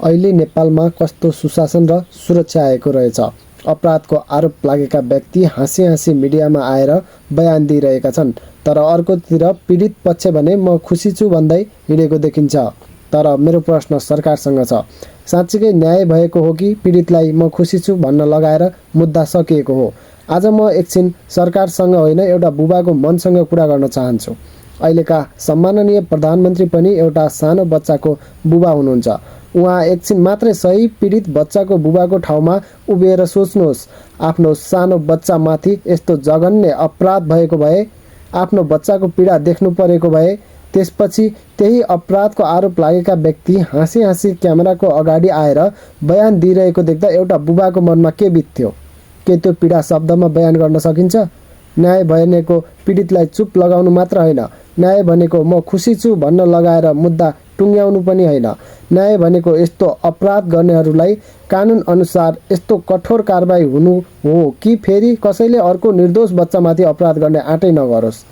अहिले नेपालमा कस्तो सुशासन र सुरक्षा आएको रहेछ। अपराधको आरोप लागेका व्यक्ति हाँसी हाँसी मिडियामा आएर बयान दिइरहेका छन्, तर अर्कोतिर पीडित पक्ष भने म खुसी छु भन्दै हिँडेको देखिन्छ। तर मेरो प्रश्न सरकारसँग छ, साँच्चीकै न्याय भएको हो कि पीडितलाई म खुसी छु भन्न लगाएर मुद्दा सकिएको हो? आज म एकछिन सरकारसँग होइन, एउटा बुबाको मनसँग कुरा गर्न चाहन्छु। अहिलेका सम्माननीय प्रधानमन्त्री पनि एउटा सानो बच्चाको बुबा हुनुहुन्छ। उहाँ एकछिन मात्रै सही पीडित बच्चाको बुबाको ठाउँमा उभिएर सोच्नुहोस्, आफ्नो सानो बच्चामाथि यस्तो जघन्य अपराध भएको भए, आफ्नो बच्चाको पीडा देख्नु परेको भए, त्यसपछि त्यही अपराधको आरोप लागेका व्यक्ति हाँसी हाँसी क्यामेराको अगाडि आएर बयान दिइरहेको देख्दा एउटा बुबाको मनमा के बित्थ्यो? के त्यो पीडा शब्दमा बयान गर्न सकिन्छ? न्याय भनेको पीडितलाई चुप लगाउनु मात्र होइन, न्याय भनेको म खुसी छु भन्न लगाएर मुद्दा टुङ्ग्याउनु पनि होइन। न्याय भनेको यस्तो अपराध गर्नेहरूलाई कानुन अनुसार यस्तो कठोर कारबाही हुनु हो कि फेरि कसैले अर्को निर्दोष बच्चामाथि अपराध गर्ने आँटै नगरोस्।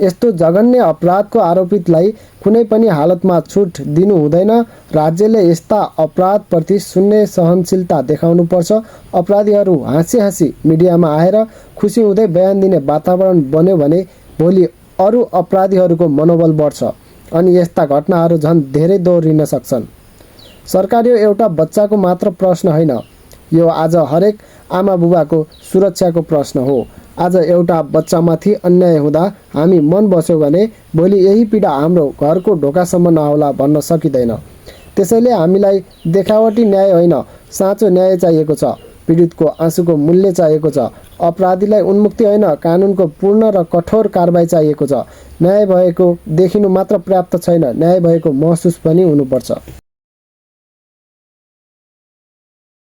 यस्तो जघन्य अपराधको आरोपितलाई कुनै पनि हालतमा छुट दिनु हुँदैन। राज्यले यस्ता अपराधप्रति शून्य सहनशीलता देखाउनुपर्छ। अपराधीहरू हाँसी हाँसी मिडियामा आएर खुसी हुँदै बयान दिने वातावरण बन्यो भने भोलि अरू अपराधीहरूको मनोबल बढ्छ अनि यस्ता घटनाहरू झन् धेरै दोहोरिन सक्छन्। सरकार यो एउटा बच्चाको मात्र प्रश्न होइन, यो आज हरेक आमा बुबाको सुरक्षाको प्रश्न हो। आज एउटा बच्चामाथि अन्याय हुँदा हामी मन बस्यौँ भने भोलि यही पीडा हाम्रो घरको ढोकासम्म नआउला भन्न सकिँदैन। त्यसैले हामीलाई देखावटी न्याय होइन, साँचो न्याय चाहिएको छ। पीडितको आँसुको मूल्य चाहिएको छ। अपराधीलाई उन्मुक्ति होइन, कानुनको पूर्ण र कठोर कारबाही चाहिएको छ। न्याय भएको देखिनु मात्र पर्याप्त छैन, न्याय भएको महसुस पनि हुनुपर्छ।